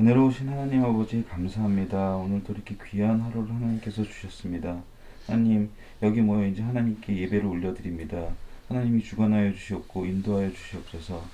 은혜로우신 하나님 아버지 감사합니다. 오늘도 이렇게 귀한 하루를 하나님께서 주셨습니다. 하나님, 여기 모여 이제 하나님께 예배를 올려드립니다. 하나님이 주관하여 주시옵고 인도하여 주시옵소서.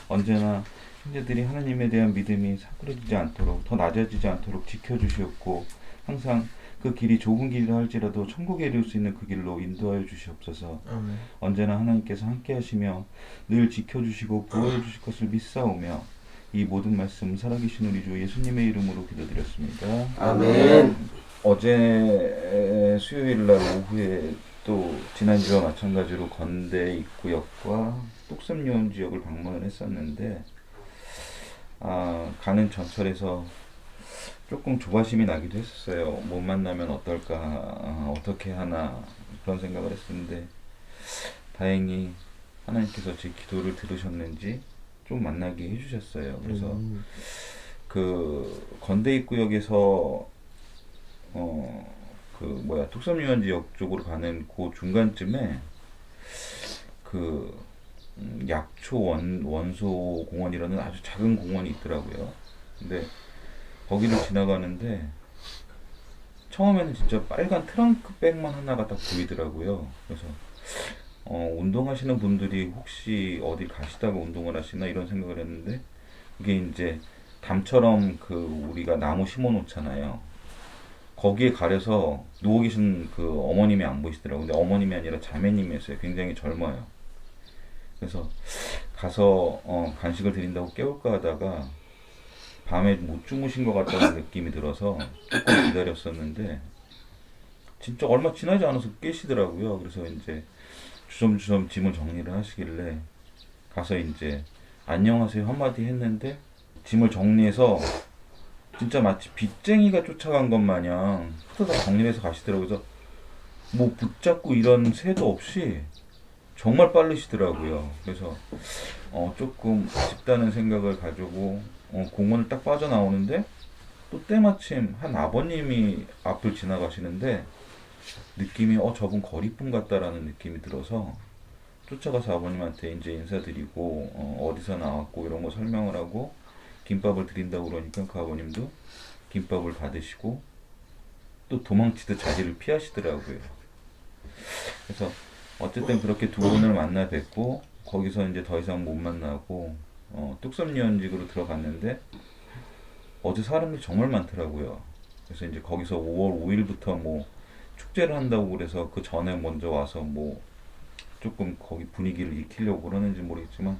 언제나 형제들이 하나님에 대한 믿음이 사그러지지 않도록, 더 낮아지지 않도록 지켜주시옵고, 항상 그 길이 좁은 길이라 할지라도 천국에 이를 수 있는 그 길로 인도하여 주시옵소서. 아멘. 언제나 하나님께서 함께 하시며 늘 지켜주시고 보호해 주실 것을 믿사오며, 이 모든 말씀 살아계신 우리 주 예수님의 이름으로 기도드렸습니다. 아멘. 어제 수요일날 오후에 또 지난주와 마찬가지로 건대 입구역과 뚝섬요원 지역을 방문을 했었는데, 가는 전철에서 조금 조바심이 나기도 했었어요. 못 만나면 어떨까, 어떻게 하나 그런 생각을 했었는데, 다행히 하나님께서 제 기도를 들으셨는지 좀 만나게 해주셨어요. 그래서 그 건대 입구역에서 뚝섬유원지역 쪽으로 가는 그 중간쯤에 그 약초 원소 공원이라는 아주 작은 공원이 있더라고요. 근데 거기를 지나가는데 처음에는 진짜 빨간 트렁크백만 하나가 딱 보이더라고요. 그래서 운동하시는 분들이 혹시 어디 가시다가 운동을 하시나 이런 생각을 했는데, 이게 이제 담처럼 그 우리가 나무 심어 놓잖아요. 거기에 가려서 누워 계신 그 어머님이 안 보이시더라고요. 근데 어머님이 아니라 자매님이었어요. 굉장히 젊어요. 그래서 가서 간식을 드린다고 깨울까 하다가 밤에 못 주무신 것 같다는 느낌이 들어서 조금 기다렸었는데, 진짜 얼마 지나지 않아서 깨시더라고요. 그래서 이제 주섬주섬 짐을 정리를 하시길래 가서 이제 안녕하세요 한마디 했는데, 짐을 정리해서 진짜 마치 빚쟁이가 쫓아간 것 마냥 후다닥 정리해서 가시더라고요. 그래서 뭐 붙잡고 이런 새도 없이 정말 빠르시더라고요. 그래서 조금 아쉽다는 생각을 가지고 공원을 딱 빠져나오는데, 또 때마침 한 아버님이 앞을 지나가시는데 느낌이 저분 거리분 같다라는 느낌이 들어서 쫓아가서 아버님한테 이제 인사드리고 어디서 나왔고 이런 거 설명을 하고 김밥을 드린다고 그러니까 그 아버님도 김밥을 받으시고 또 도망치듯 자리를 피하시더라고요. 그래서 어쨌든 그렇게 두 분을 만나 뵙고 거기서 이제 더 이상 못 만나고 뚝섬유원직으로 들어갔는데, 어제 사람이 정말 많더라고요. 그래서 이제 거기서 5월 5일부터 뭐 축제를 한다고 그래서 그 전에 먼저 와서 뭐 조금 거기 분위기를 익히려고 그러는지 모르겠지만,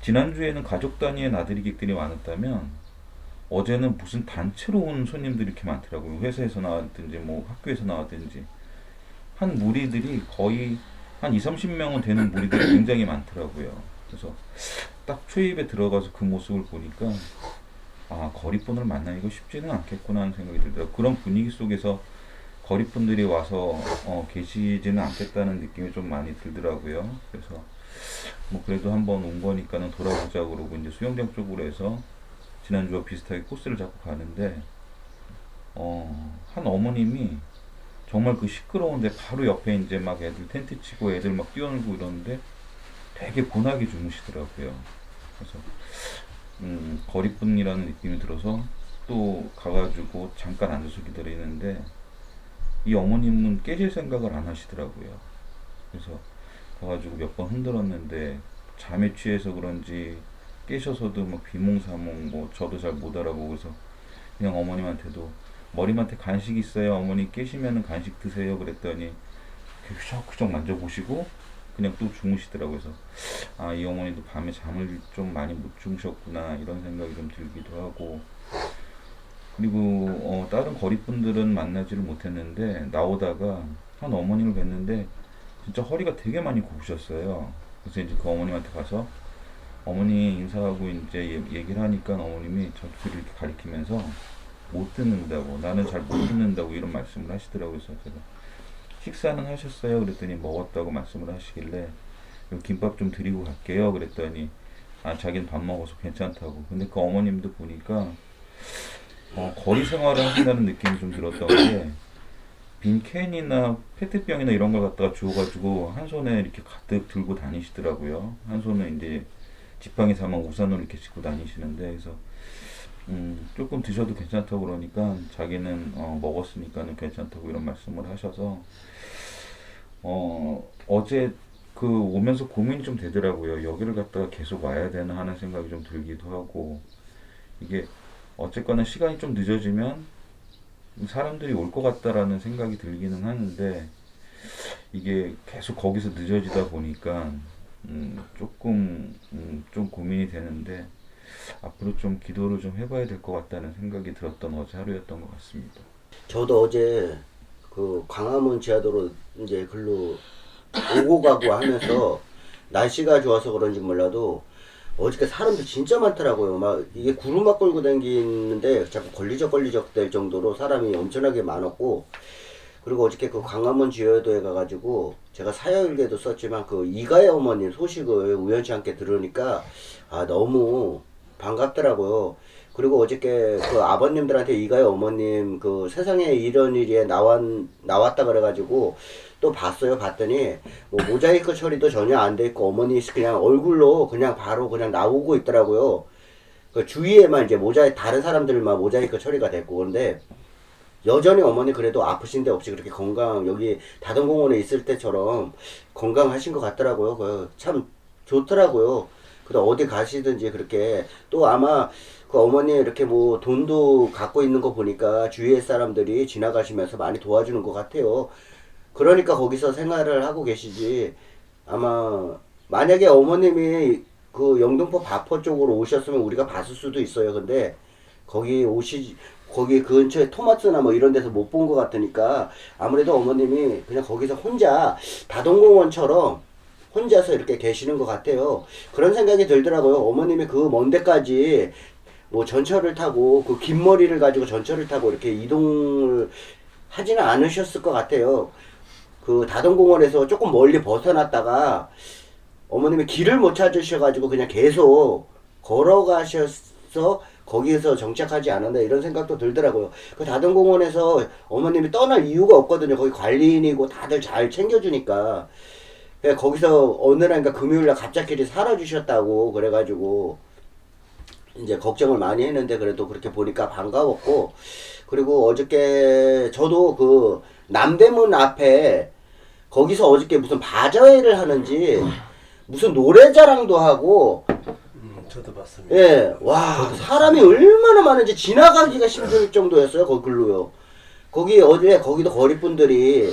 지난주에는 가족 단위의 나들이객들이 많았다면 어제는 무슨 단체로 온 손님들이 이렇게 많더라고요. 회사에서 나왔든지 뭐 학교에서 나왔든지 한 무리들이 거의 한 2, 30명은 되는 무리들이 굉장히 많더라고요. 그래서 딱 초입에 들어가서 그 모습을 보니까 거리분을 만나기가 쉽지는 않겠구나 하는 생각이 들더라고요. 그런 분위기 속에서 거리분들이 와서 계시지는 않겠다는 느낌이 좀 많이 들더라고요. 그래서 뭐 그래도 한번 온 거니까는 돌아보자 그러고 이제 수영장 쪽으로 해서 지난주와 비슷하게 코스를 잡고 가는데, 한 어머님이 정말 그 시끄러운데 바로 옆에 이제 막 애들 텐트 치고 애들 막 뛰어놀고 이러는데 되게 고나게 주무시더라고요. 그래서 거리뿐이라는 느낌이 들어서 또 가가지고 잠깐 앉아서 기다리는데, 이 어머님은 깨질 생각을 안 하시더라고요. 그래서 가가지고 몇 번 흔들었는데 잠에 취해서 그런지 깨셔서도 막 비몽사몽, 뭐 저도 잘 못 알아보고, 그래서 그냥 어머님한테도 머리맡에 간식 있어요 어머니 깨시면은 간식 드세요 그랬더니 이렇게 휘적휘적 만져보시고 그냥 또 주무시더라고요. 그래서 이 어머니도 밤에 잠을 좀 많이 못 주무셨구나 이런 생각이 좀 들기도 하고, 그리고 다른 거리분들은 만나지를 못했는데 나오다가 한 어머님을 뵀는데 진짜 허리가 되게 많이 굽으셨어요. 그래서 이제 그 어머님한테 가서 어머니 인사하고 이제 얘기를 하니까 어머님이 저쪽을 이렇게 가리키면서 못 듣는다고, 나는 잘 못 듣는다고 이런 말씀을 하시더라고요. 그래서 제가 식사는 하셨어요 그랬더니 먹었다고 말씀을 하시길래 김밥 좀 드리고 갈게요 그랬더니 자기는 밥 먹어서 괜찮다고. 근데 그 어머님도 보니까 거리 생활을 하신다는 느낌이 좀 들었던 게, 빈 캔이나 페트병이나 이런 걸 갖다가 주워가지고 한 손에 이렇게 가득 들고 다니시더라고요. 한 손은 이제 지팡이 삼아 우산을 이렇게 짚고 다니시는데, 그래서 조금 드셔도 괜찮다고 그러니까 자기는 먹었으니까는 괜찮다고 이런 말씀을 하셔서 어제 그 오면서 고민이 좀 되더라고요. 여기를 갔다가 계속 와야 되나 하는 생각이 좀 들기도 하고 이게 어쨌거나 시간이 좀 늦어지면 사람들이 올 것 같다라는 생각이 들기는 하는데 이게 계속 거기서 늦어지다 보니까 조금 좀 고민이 되는데 앞으로 좀 기도를 좀 해봐야 될 것 같다는 생각이 들었던 어제 하루였던 것 같습니다. 저도 어제 그 광화문 지하도로 이제 글로 오고 가고 하면서 날씨가 좋아서 그런지 몰라도 어저께 사람들 진짜 많더라고요. 막 이게 구루막 끌고 다니는데 자꾸 걸리적 될 정도로 사람이 엄청나게 많았고, 그리고 어저께 그 광화문 지하도에 가가지고 제가 사여일기에도 썼지만 그 이가의 어머님 소식을 우연치 않게 들으니까 너무 반갑더라고요. 그리고 어저께 그 아버님들한테 이가의 어머님 그 세상에 이런 일이 나왔다 그래가지고 또 봤어요. 봤더니 뭐 모자이크 처리도 전혀 안 돼 있고 어머니 그냥 얼굴로 그냥 바로 그냥 나오고 있더라고요. 그 주위에만 이제 다른 사람들만 모자이크 처리가 됐고, 그런데 여전히 어머니 그래도 아프신 데 없이 그렇게 여기 다동공원에 있을 때처럼 건강하신 것 같더라고요. 참 좋더라고요. 그래도 어디 가시든지 그렇게 또 아마 그 어머니 이렇게 뭐 돈도 갖고 있는 거 보니까 주위의 사람들이 지나가시면서 많이 도와주는 것 같아요. 그러니까 거기서 생활을 하고 계시지. 아마 만약에 어머님이 그 영등포 바포 쪽으로 오셨으면 우리가 봤을 수도 있어요. 근데 거기 근처에 토마스나 뭐 이런 데서 못 본 것 같으니까 아무래도 어머님이 그냥 거기서 혼자 다동공원처럼 혼자서 이렇게 계시는 것 같아요. 그런 생각이 들더라고요. 어머님이 그 먼 데까지 뭐 전철을 타고 그 긴 머리를 가지고 전철을 타고 이렇게 이동을 하지는 않으셨을 것 같아요. 그 다동공원에서 조금 멀리 벗어났다가 어머님이 길을 못 찾으셔가지고 그냥 계속 걸어가셔서 거기에서 정착하지 않았나 이런 생각도 들더라고요. 그 다동공원에서 어머님이 떠날 이유가 없거든요. 거기 관리인이고 다들 잘 챙겨주니까. 거기서 어느 날인가 금요일날 갑자기 사라지셨다고 그래가지고 이제 걱정을 많이 했는데 그래도 그렇게 보니까 반가웠고, 그리고 어저께 저도 그 남대문 앞에 거기서 어저께 무슨 바자회를 하는지 무슨 노래자랑도 하고, 저도 봤습니다. 예, 와, 사람이 얼마나 많은지 지나가기가 힘들 정도였어요, 거기 글로요. 거기도 거리분들이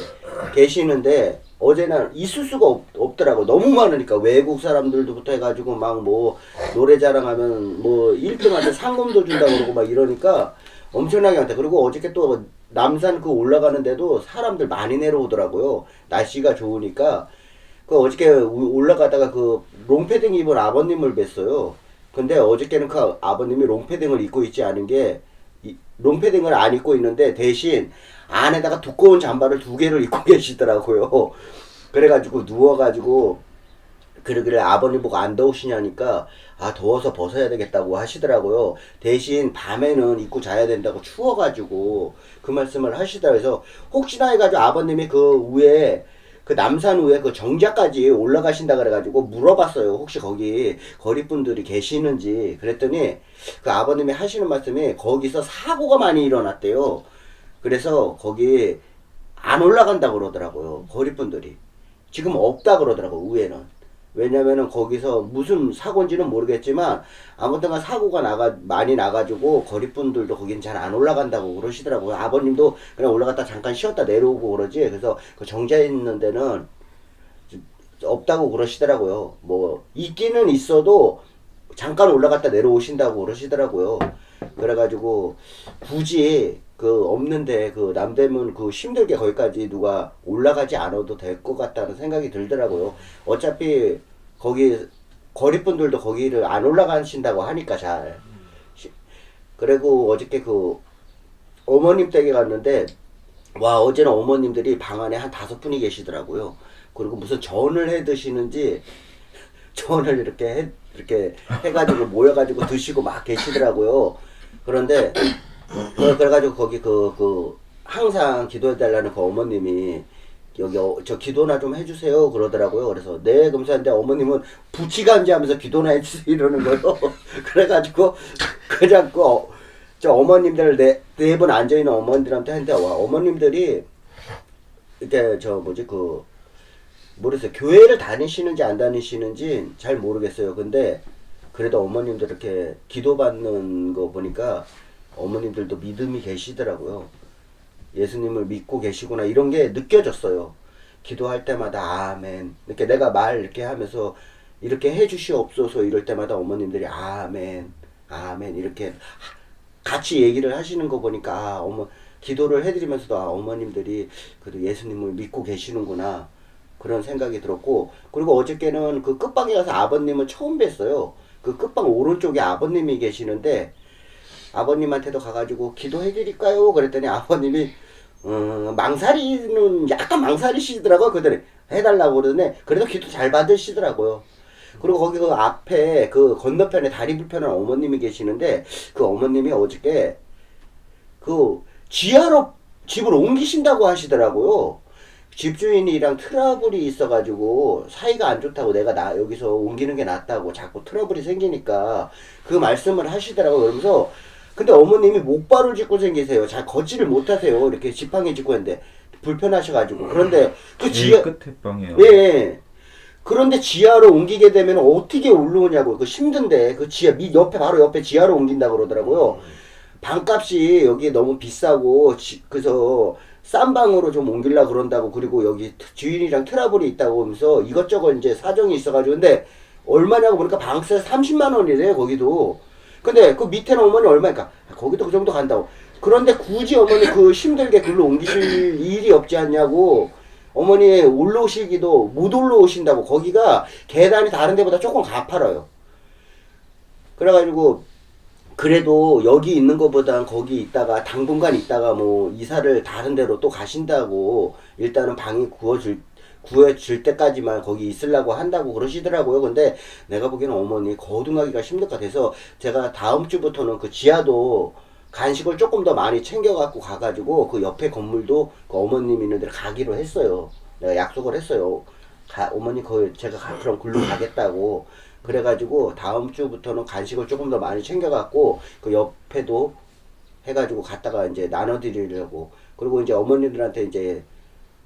계시는데, 어제는 있을 수가 없더라고. 너무 많으니까. 외국 사람들부터 해가지고 막 뭐, 노래 자랑하면 뭐, 1등한테 상금도 준다고 그러고 막 이러니까 엄청나게 많다. 그리고 어저께 또 남산 그 올라가는데도 사람들 많이 내려오더라고요. 날씨가 좋으니까. 그 어저께 올라가다가 그 롱패딩 입은 아버님을 뵀어요. 근데 어저께는 그 아버님이 롱패딩을 입고 있지 않은 게 롱패딩을 안 입고 있는데 대신 안에다가 두꺼운 잠바를 2개를 입고 계시더라고요. 그래가지고 누워가지고 그러길래 아버님 보고 안 더우시냐니까 더워서 벗어야 되겠다고 하시더라고요. 대신 밤에는 입고 자야 된다고 추워가지고 그 말씀을 하시더라고요. 그래서 혹시나 해가지고 아버님이 그 위에 그 남산 위에 그 정자까지 올라가신다 그래가지고 물어봤어요. 혹시 거기 거리분들이 계시는지. 그랬더니 그 아버님이 하시는 말씀이 거기서 사고가 많이 일어났대요. 그래서 거기 안 올라간다 그러더라고요. 거리분들이. 지금 없다 그러더라고요. 위에는. 왜냐면은 거기서 무슨 사고인지는 모르겠지만 아무튼간 사고가 많이 나가지고 거리분들도 거긴 잘 안 올라간다고 그러시더라고요. 아버님도 그냥 올라갔다 잠깐 쉬었다 내려오고 그러지. 그래서 그 정자에 있는 데는 없다고 그러시더라고요. 뭐 있기는 있어도 잠깐 올라갔다 내려오신다고 그러시더라고요. 그래가지고 굳이 그 없는데 그 남대문 그 힘들게 거기까지 누가 올라가지 않아도 될 것 같다는 생각이 들더라고요. 어차피 거기 거리분들도 거기를 안 올라가신다고 하니까 잘. 그리고 어저께 그 어머님 댁에 갔는데 와, 어제는 어머님들이 방 안에 한 5분이 계시더라고요. 그리고 무슨 전을 해 드시는지 전을 이렇게 해가지고 모여가지고 드시고 막 계시더라고요. 그런데 그래가지고 거기 항상 기도해달라는 그 어머님이 여기 저 기도나 좀 해주세요 그러더라고요. 그래서 네 감사한데 어머님은 부치간지 하면서 기도나 해주세요 이러는 거예요. 그래가지고 그냥 저 어머님들 네 분 앉아 있는 어머님들한테 했는데 와 어머님들이 이렇게 저 뭐지 그 모르겠어요. 교회를 다니시는지 안 다니시는지 잘 모르겠어요. 근데 그래도 어머님들 이렇게 기도받는 거 보니까 어머님들도 믿음이 계시더라고요. 예수님을 믿고 계시구나 이런 게 느껴졌어요. 기도할 때마다 아멘. 이렇게 내가 말 이렇게 하면서 이렇게 해주시옵소서 이럴 때마다 어머님들이 아멘, 아멘 이렇게 같이 얘기를 하시는 거 보니까 아, 기도를 해드리면서도 아, 어머님들이 그래도 예수님을 믿고 계시는구나 그런 생각이 들었고 그리고 어저께는 그 끝방에 가서 아버님을 처음 뵀어요. 그 끝방 오른쪽에 아버님이 계시는데 아버님한테도 가가지고 기도해드릴까요? 그랬더니 아버님이 망사리는 약간 망사리시더라고요. 그랬더니 해달라고 그러더니 그래도 기도 잘 받으시더라고요. 그리고 거기 그 앞에 그 건너편에 다리 불편한 어머님이 계시는데 그 어머님이 어저께 그 지하로 집을 옮기신다고 하시더라고요. 집주인이랑 트러블이 있어가지고 사이가 안 좋다고 내가 여기서 옮기는 게 낫다고 자꾸 트러블이 생기니까 그 말씀을 하시더라고요. 그러면서 근데 어머님이 목발을 짚고 생기세요. 잘 걷지를 못하세요. 이렇게 지팡이 짚고 했는데 불편하셔가지고 그런데 그 제일 끝에 방이요. 예, 예. 그런데 지하로 옮기게 되면 어떻게 올라오냐고 그 힘든데 그 지하 밑 옆에 바로 옆에 지하로 옮긴다 그러더라고요. 방값이 여기 너무 비싸고 그래서 싼 방으로 좀 옮기려고 그런다고 그리고 여기 주인이랑 트러블이 있다고 하면서 이것저것 이제 사정이 있어가지고 근데 얼마냐고 보니까 방세 30만 원이래요 거기도. 근데 그 밑에는 어머니 얼마니까 거기도 그 정도 간다고. 그런데 굳이 어머니 그 힘들게 글로 옮기실 일이 없지 않냐고. 어머니 올라오시기도 못 올라오신다고. 거기가 계단이 다른 데보다 조금 가파라요. 그래가지고 그래도 여기 있는 것보단 거기 있다가 당분간 있다가 뭐 이사를 다른 데로 또 가신다고 일단은 방이 구해질 때까지만 거기 있으려고 한다고 그러시더라고요. 근데 내가 보기에는 어머니 거둥하기가 힘들 것 같아서 제가 다음 주부터는 그 지하도 간식을 조금 더 많이 챙겨갖고 가가지고 그 옆에 건물도 그 어머님 있는 데를 가기로 했어요. 내가 약속을 했어요. 어머니 제가 그럼 글로 가겠다고. 그래가지고 다음 주부터는 간식을 조금 더 많이 챙겨갖고 그 옆에도 해가지고 갔다가 이제 나눠드리려고. 그리고 이제 어머니들한테 이제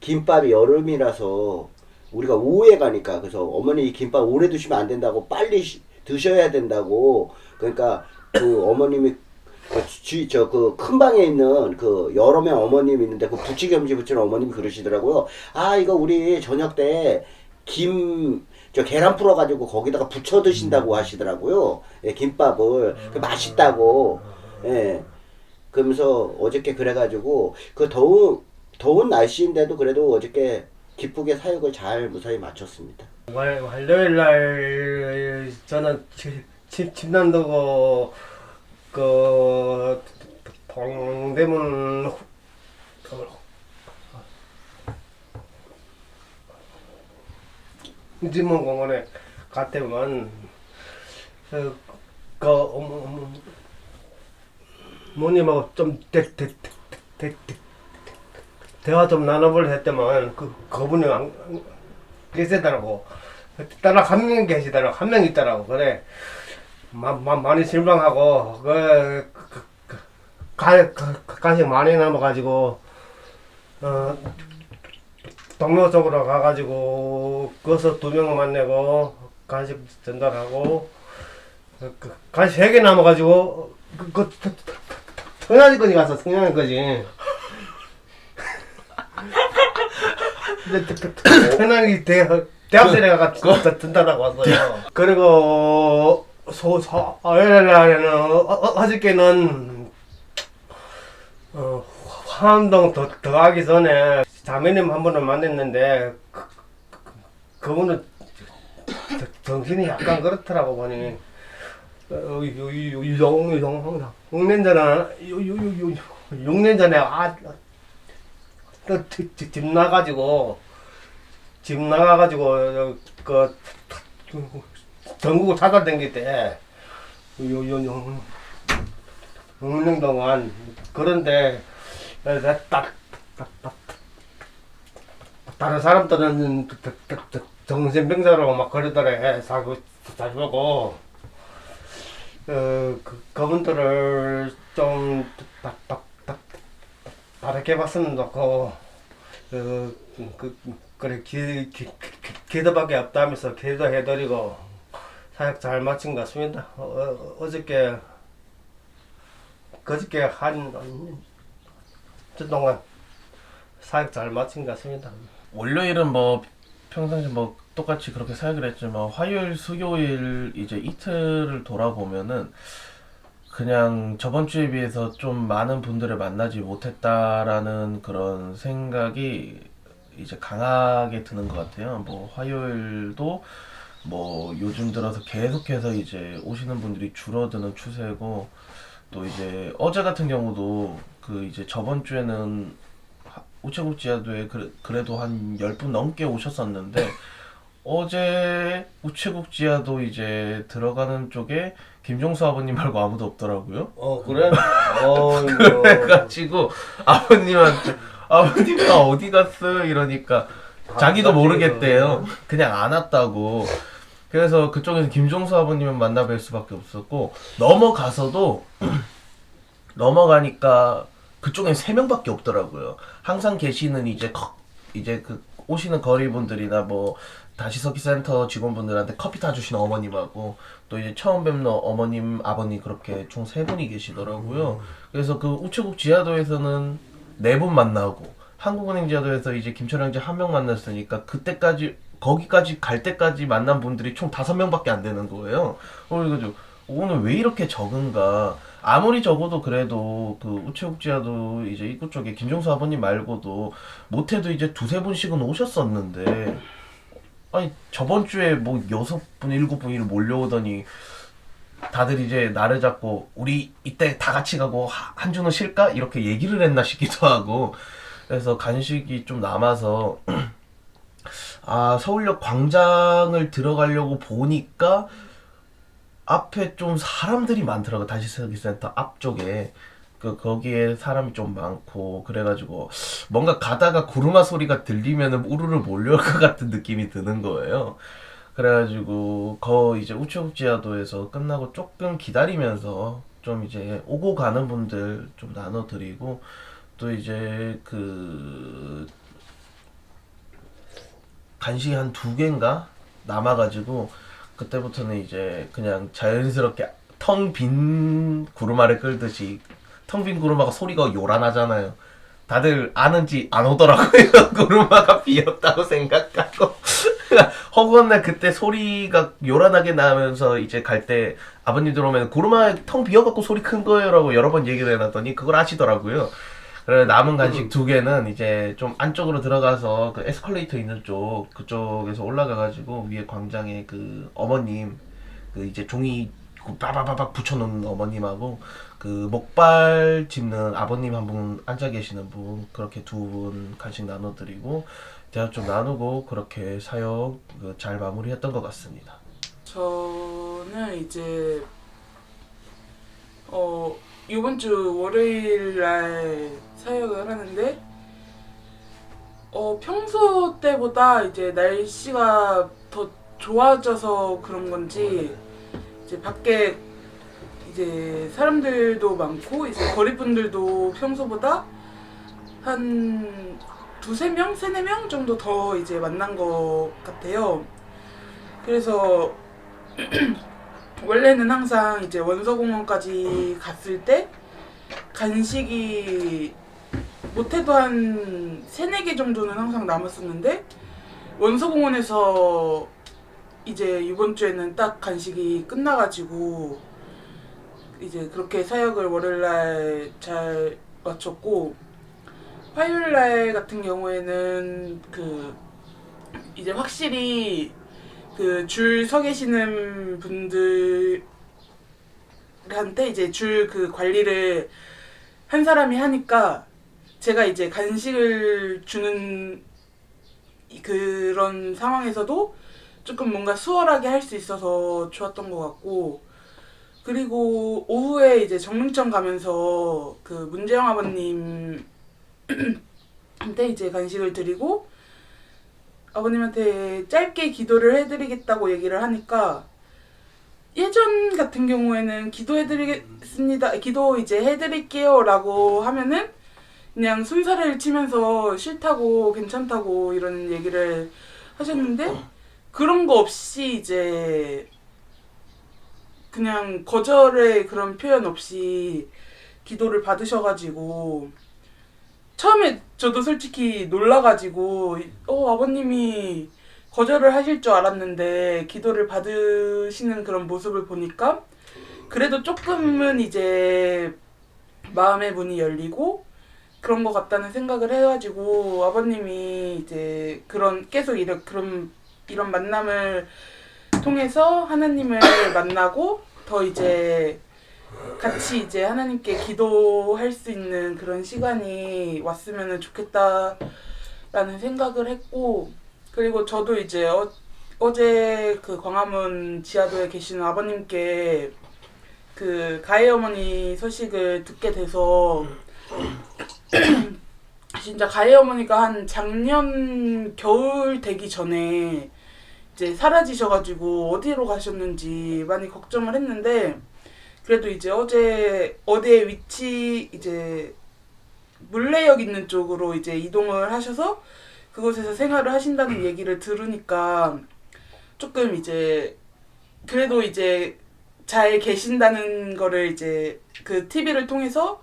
김밥이 여름이라서 우리가 오후에 가니까 그래서 어머니 이 김밥 오래 드시면 안 된다고 빨리 드셔야 된다고. 그러니까 그 어머님이 그 큰 방에 있는 그 여러 명 어머님이 있는데 그 부치겸지 부치는 어머님이 그러시더라고요. 아 이거 우리 저녁 때 계란 풀어가지고 거기다가 부쳐 드신다고 하시더라고요. 예, 김밥을. 맛있다고. 예. 그러면서 어저께 그래가지고 그 더운 날씨인데도 그래도 어저께 기쁘게 사역을 잘 무사히 마쳤습니다. 화요일 날 저는 침난도고 그 동대문 지문공원에 갔더만 그 어머님하고 좀 대화 좀 나눠볼 했더만 그분이 안 계시더라고. 따라 한 명 계시더라고. 한 명 있더라고. 그래 많이 실망하고 간식 많이 남아가지고 동료 쪽으로 가가지고 거기서 2명 만나고 간식 전달하고 간식 3개 남아가지고 성냥이까지 가서 성냥이까지 성냥이 대학생에 가서 전달하고 왔어요. 그리고 화요일 날에는 어저께는 화암동 들어가기 전에 자매님 한 분을 만났는데 그분은 정신이 약간 그렇더라고 보니 6년 전에 집 나가가지고 그 전국을 찾아다닐 때 6년 동안 그런데 다른 사람들은 정신병자라고 막 그러더래. 살고 그분들을 좀 다르게 봤으면 좋고 그래 기도밖에 없다 하면서 기도해드리고 사역 잘 마친 것 같습니다. 그저께 한 주 동안 사역 잘 마친 것 같습니다. 월요일은 뭐 평상시 뭐 똑같이 그렇게 사역을 했지만 화요일, 수요일 이제 이틀을 돌아보면은 그냥 저번 주에 비해서 좀 많은 분들을 만나지 못했다라는 그런 생각이 이제 강하게 드는 것 같아요. 뭐 화요일도 뭐 요즘 들어서 계속해서 이제 오시는 분들이 줄어드는 추세고, 또 이제 어제 같은 경우도 그 이제 저번 주에는 우체국 지하도에 그래도 한 10분 넘게 오셨었는데, 어제 우체국 지하도 이제 들어가는 쪽에 김종수 아버님 말고 아무도 없더라고요. 그래? 그래가지고 아버님이 어디 갔어요? 이러니까 자기도 모르겠대요. 그냥 안 왔다고. 그래서 그쪽에서 김종수 아버님을 만나 뵐 수밖에 없었고, 넘어가니까 그쪽엔 3명밖에 없더라고요. 항상 계시는 이제 그 오시는 거리분들이나 뭐 다시서기 센터 직원분들한테 커피 타주시는 어머님하고, 또 이제 처음 뵙는 어머님, 아버님 그렇게 총 3분이 계시더라고요. 그래서 그 우체국 지하도에서는 4분 만나고, 한국은행 지하도에서 이제 김철영 씨 1명 만났으니까 거기까지 갈 때까지 만난 분들이 총 5명밖에 안 되는 거예요. 그래가지고 오늘 왜 이렇게 적은가? 아무리 적어도 그래도 그 우체국 지하도 이제 입구 쪽에 김종수 아버님 말고도 못해도 이제 2-3분씩은 오셨었는데, 아니 저번 주에 뭐 6분, 7분이 몰려오더니 다들 이제 나를 잡고 우리 이때 다 같이 가고 한 주는 쉴까? 이렇게 얘기를 했나 싶기도 하고. 그래서 간식이 좀 남아서 서울역 광장을 들어가려고 보니까 앞에 좀 사람들이 많더라고. 다시서기센터 앞쪽에 거기에 사람이 좀 많고, 그래가지고 뭔가 가다가 구르마 소리가 들리면은 우르르 몰려올 것 같은 느낌이 드는 거예요. 그래가지고 이제 우체국 지하도에서 끝나고 조금 기다리면서 좀 이제 오고 가는 분들 좀 나눠드리고, 또 이제 그 간식이 한 2개인가 남아가지고, 그때부터는 이제 그냥 자연스럽게 텅 빈 구르마를 끌듯이, 텅 빈 구르마가 소리가 요란하잖아요. 다들 아는지 안 오더라고요. 구르마가 비었다고 생각하고. 허구한 그때 소리가 요란하게 나면서 이제 갈 때 아버님 들어오면 구르마 텅 비어갖고 소리 큰 거예요라고 여러 번 얘기를 해놨더니 그걸 아시더라고요. 그래 남은 간식 2개는 이제 좀 안쪽으로 들어가서 그 에스컬레이터 있는 그쪽에서 올라가가지고 위에 광장에 그 어머님 그 이제 종이 빠바바박 붙여놓는 어머님하고 그 목발 짚는 아버님 한 분 앉아 계시는 분, 그렇게 2분 간식 나눠드리고 대화 좀 나누고 그렇게 사역 잘 마무리했던 것 같습니다. 저는 이제 이번 주 월요일 날 사역을 하는데 평소 때보다 이제 날씨가 더 좋아져서 그런 건지 이제 밖에 이제 사람들도 많고 이제 거리분들도 평소보다 한 2-3명, 3-4명 정도 더 이제 만난 것 같아요. 그래서 원래는 항상 이제 원서공원까지 갔을 때 간식이 못해도 한 3-4개 정도는 항상 남았었는데, 원서공원에서 이제 이번 주에는 딱 간식이 끝나가지고 이제 그렇게 사역을 월요일날 잘 마쳤고, 화요일날 같은 경우에는 그 이제 확실히 그 줄 서 계시는 분들한테 이제 줄 그 관리를 한 사람이 하니까 제가 이제 간식을 주는 그런 상황에서도 조금 뭔가 수월하게 할 수 있어서 좋았던 것 같고, 그리고 오후에 이제 정릉천 가면서 그 문재영 아버님한테 이제 간식을 드리고 아버님한테 짧게 기도를 해드리겠다고 얘기를 하니까 예전 같은 경우에는 기도해드리겠습니다, 기도 이제 해드릴게요라고 하면은 그냥 순사를 치면서 싫다고 괜찮다고 이런 얘기를 하셨는데 그런 거 없이 이제 그냥 거절의 그런 표현 없이 기도를 받으셔가지고 처음에 저도 솔직히 놀라가지고 아버님이 거절을 하실 줄 알았는데 기도를 받으시는 그런 모습을 보니까 그래도 조금은 이제 마음의 문이 열리고 그런 것 같다는 생각을 해가지고 아버님이 이제 계속 이런 만남을 통해서 하나님을 만나고 더 이제 같이 이제 하나님께 기도할 수 있는 그런 시간이 왔으면 좋겠다라는 생각을 했고, 그리고 저도 이제 어제 그 광화문 지하도에 계시는 아버님께 그 가해 어머니 소식을 듣게 돼서 진짜 가해 어머니가 한 작년 겨울 되기 전에 이제 사라지셔가지고 어디로 가셨는지 많이 걱정을 했는데, 그래도 이제 어디에 위치 이제 물레역 있는 쪽으로 이제 이동을 하셔서 그곳에서 생활을 하신다는 얘기를 들으니까 조금 이제 그래도 이제 잘 계신다는 거를 이제 그 TV를 통해서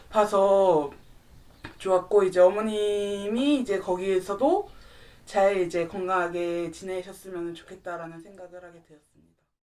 봐서 좋았고, 이제 어머님이 이제 거기에서도 잘 이제 건강하게 지내셨으면 좋겠다라는 생각을 하게 되었습니다.